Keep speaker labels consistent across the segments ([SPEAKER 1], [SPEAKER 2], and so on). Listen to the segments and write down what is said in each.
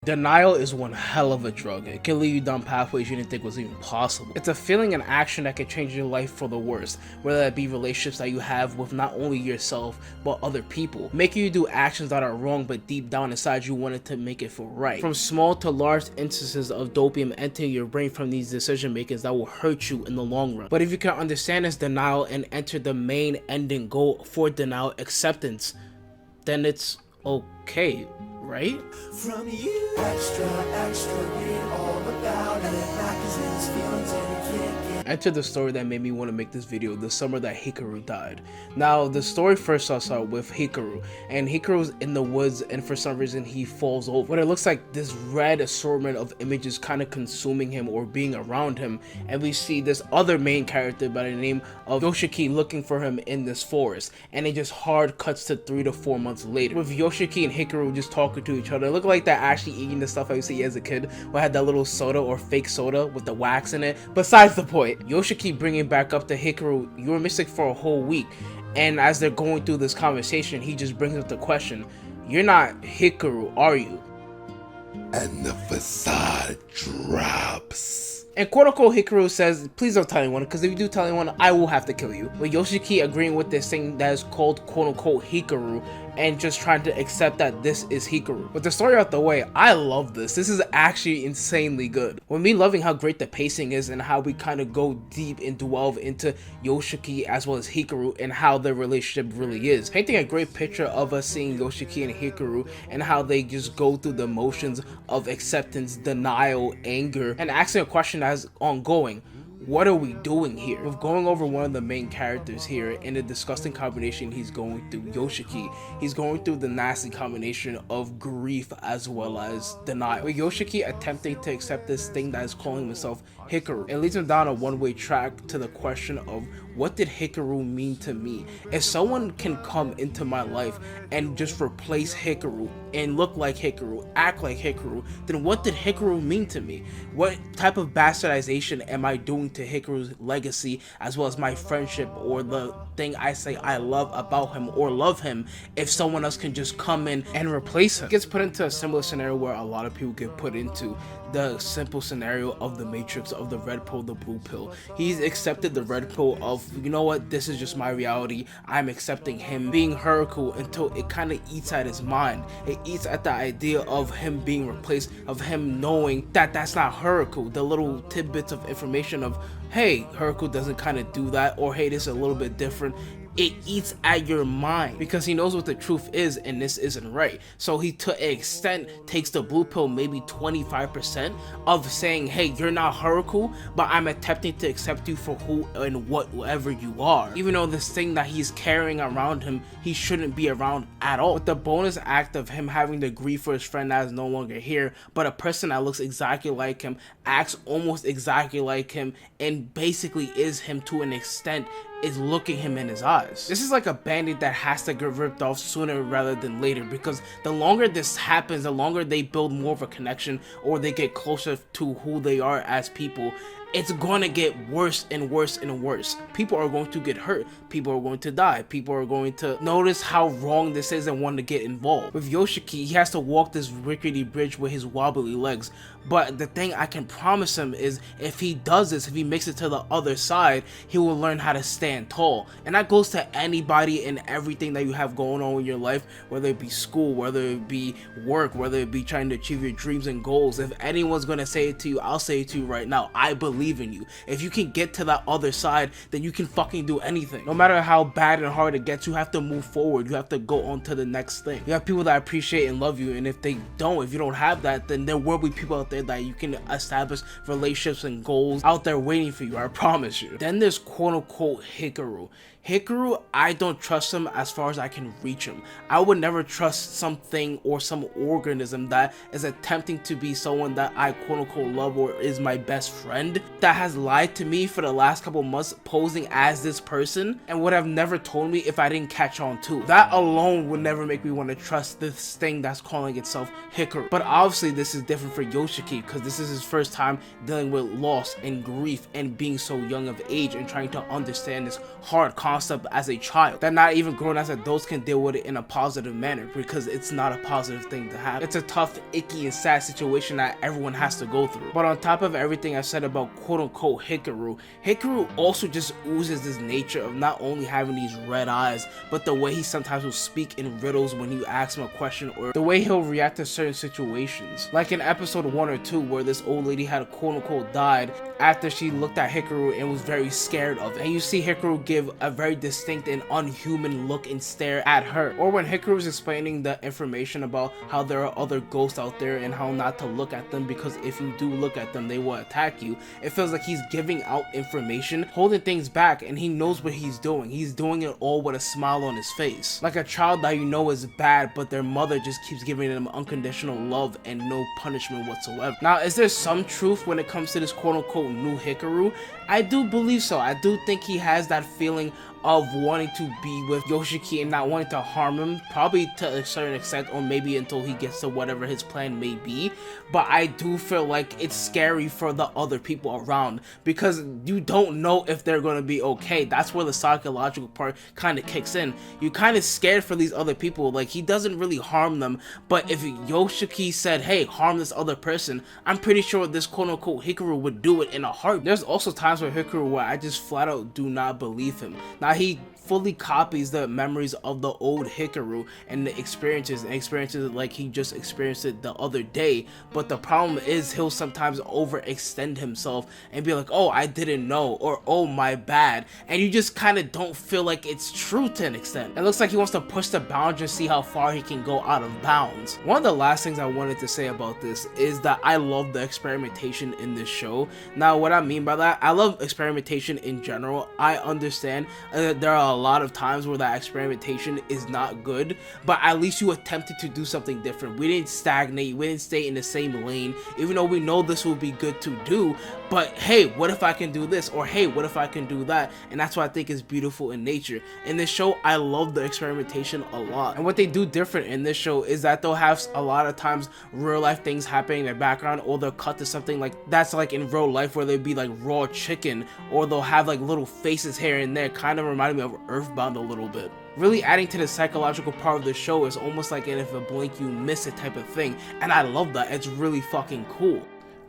[SPEAKER 1] Denial is one hell of a drug. It can lead you down pathways you didn't think was even possible. It's a feeling and action that can change your life for the worse, whether that be relationships that you have with not only yourself, but other people, making you do actions that are wrong, but deep down inside you wanted to make it feel right. From small to large instances of dopamine entering your brain from these decision makers that will hurt you in the long run. But if you can understand this denial and enter the main ending goal for denial, acceptance, then it's okay, right?
[SPEAKER 2] From you, extra, read all about it. Magazines, feelings, and you can't get.
[SPEAKER 1] Enter the story that made me want to make this video, the summer that Hikaru died. Now, the story first starts out with Hikaru, and Hikaru's in the woods, and for some reason he falls over. But it looks like this red assortment of images kind of consuming him or being around him, and we see this other main character by the name of Yoshiki looking for him in this forest, and it just hard cuts to 3 to 4 months later, with Yoshiki and Hikaru just talking to each other. It looked like they're actually eating the stuff I used to eat as a kid, where I had that little soda or fake soda with the wax in it. Besides the point, Yoshiki bringing back up to Hikaru, you were missing for a whole week, and as they're going through this conversation, he just brings up the question, you're not Hikaru, are you?
[SPEAKER 2] And the facade drops.
[SPEAKER 1] And quote-unquote Hikaru says, please don't tell anyone, because if you do tell anyone, I will have to kill you. With Yoshiki agreeing with this thing that is called quote-unquote Hikaru, and just trying to accept that this is Hikaru. With the story out the way, I love this. This is actually insanely good. With me loving how great the pacing is and how we kind of go deep and delve into Yoshiki as well as Hikaru and how their relationship really is. Painting a great picture of us seeing Yoshiki and Hikaru and how they just go through the motions of acceptance, denial, anger, and asking a question that's ongoing. What are we doing here? With going over one of the main characters here in the disgusting combination he's going through, Yoshiki, he's going through the nasty combination of grief as well as denial. With Yoshiki attempting to accept this thing that is calling himself Hikaru, it leads him down a one-way track to the question of what did Hikaru mean to me? If someone can come into my life and just replace Hikaru and look like Hikaru, act like Hikaru, then what did Hikaru mean to me? What type of bastardization am I doing to Hikaru's legacy as well as my friendship or the thing I say I love about him or love him if someone else can just come in and replace him? It gets put into a similar scenario where a lot of people get put into, the simple scenario of the Matrix, of the red pill, the blue pill. He's accepted the red pill of, you know what, this is just my reality. I'm accepting him being Haruko until it kind of eats at his mind. It eats at the idea of him being replaced, of him knowing that that's not Haruko. The little tidbits of information of, hey, Haruko doesn't kind of do that, or hey, this is a little bit different. It eats at your mind because he knows what the truth is and this isn't right. So he to an extent takes the blue pill maybe 25% of saying, hey, you're not Haruko, but I'm attempting to accept you for who and whatever you are. Even though this thing that he's carrying around him, he shouldn't be around at all. With the bonus act of him having to grieve for his friend that is no longer here, but a person that looks exactly like him, acts almost exactly like him, and basically is him to an extent, is looking him in his eyes. This is like a band-aid that has to get ripped off sooner rather than later, because the longer this happens, the longer they build more of a connection or they get closer to who they are as people, it's going to get worse and worse and worse. People are going to get hurt. People are going to die. People are going to notice how wrong this is and want to get involved. With Yoshiki, he has to walk this rickety bridge with his wobbly legs. But the thing I can promise him is if he does this, if he makes it to the other side, he will learn how to stand tall. And that goes to anybody and everything that you have going on in your life, whether it be school, whether it be work, whether it be trying to achieve your dreams and goals. If anyone's going to say it to you, I'll say it to you right now. I believe in you. If you can get to that other side, then you can fucking do anything. No matter how bad and hard it gets, you have to move forward. You have to go on to the next thing. You have people that appreciate and love you, and if they don't, if you don't have that, then there will be people out there that you can establish relationships and goals out there waiting for you, I promise you. Then there's quote-unquote Hikaru. Hikaru, I don't trust him as far as I can reach him. I would never trust something or some organism that is attempting to be someone that I quote-unquote love or is my best friend, that has lied to me for the last couple months posing as this person and would have never told me if I didn't catch on to. That alone would never make me want to trust this thing that's calling itself Hikaru. But obviously this is different for Yoshiki because this is his first time dealing with loss and grief and being so young of age and trying to understand this hard concept concept as a child, that not even grown as adults can deal with it in a positive manner, because it's not a positive thing to have. It's a tough, icky, and sad situation that everyone has to go through. But on top of everything I said about quote-unquote Hikaru also just oozes this nature of not only having these red eyes, but the way he sometimes will speak in riddles when you ask him a question, or the way he'll react to certain situations. Like in episode 1 or 2, where this old lady had quote-unquote died after she looked at Hikaru and was very scared of it. And you see Hikaru give a very distinct and unhuman look and stare at her. Or when Hikaru is explaining the information about how there are other ghosts out there and how not to look at them, because if you do look at them, they will attack you. It feels like he's giving out information, holding things back, and he knows what he's doing. He's doing it all with a smile on his face. Like a child that you know is bad, but their mother just keeps giving them unconditional love and no punishment whatsoever. Now, is there some truth when it comes to this quote-unquote new Hikaru? I do believe so. I do think he has that feeling of wanting to be with Yoshiki and not wanting to harm him, probably to a certain extent, or maybe until he gets to whatever his plan may be. But I do feel like it's scary for the other people around, because you don't know if they're going to be okay. That's where the psychological part kind of kicks in. You're kind of scared for these other people. Like, he doesn't really harm them, but if Yoshiki said, hey, harm this other person, I'm pretty sure this quote-unquote Hikaru would do it in a heart. There's also times with Hikaru where I just flat out do not believe him. Now, he fully copies the memories of the old Hikaru and the experiences like he just experienced it the other day. But the problem is he'll sometimes overextend himself and be like, oh, I didn't know, or oh, my bad, and you just kind of don't feel like it's true to an extent. It looks like he wants to push the boundaries and see how far he can go out of bounds. One of the last things I wanted to say about this is that I love the experimentation in this show. Now, what I mean by that, I love experimentation in general. I understand there are a lot of times where that experimentation is not good, but at least you attempted to do something different. We didn't stagnate, we didn't stay in the same lane, even though we know this will be good to do. But hey, what if I can do this? Or hey, what if I can do that? And that's what I think is beautiful in nature. In this show, I love the experimentation a lot. And what they do different in this show is that they'll have a lot of times real life things happening in the background, or they'll cut to something like that's like in real life, where they'd be like raw chicken, or they'll have like little faces here and there, kind of reminding me of Earthbound a little bit. Really adding to the psychological part of the show is almost like if a blink you miss it type of thing, and I love that. It's really fucking cool.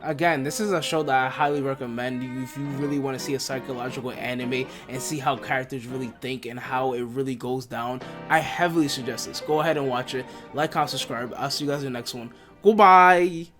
[SPEAKER 1] Again, this is a show that I highly recommend if you really want to see a psychological anime and see how characters really think and how it really goes down. I heavily suggest this. Go ahead and watch it. Like, comment, subscribe. I'll see you guys in the next one. Goodbye!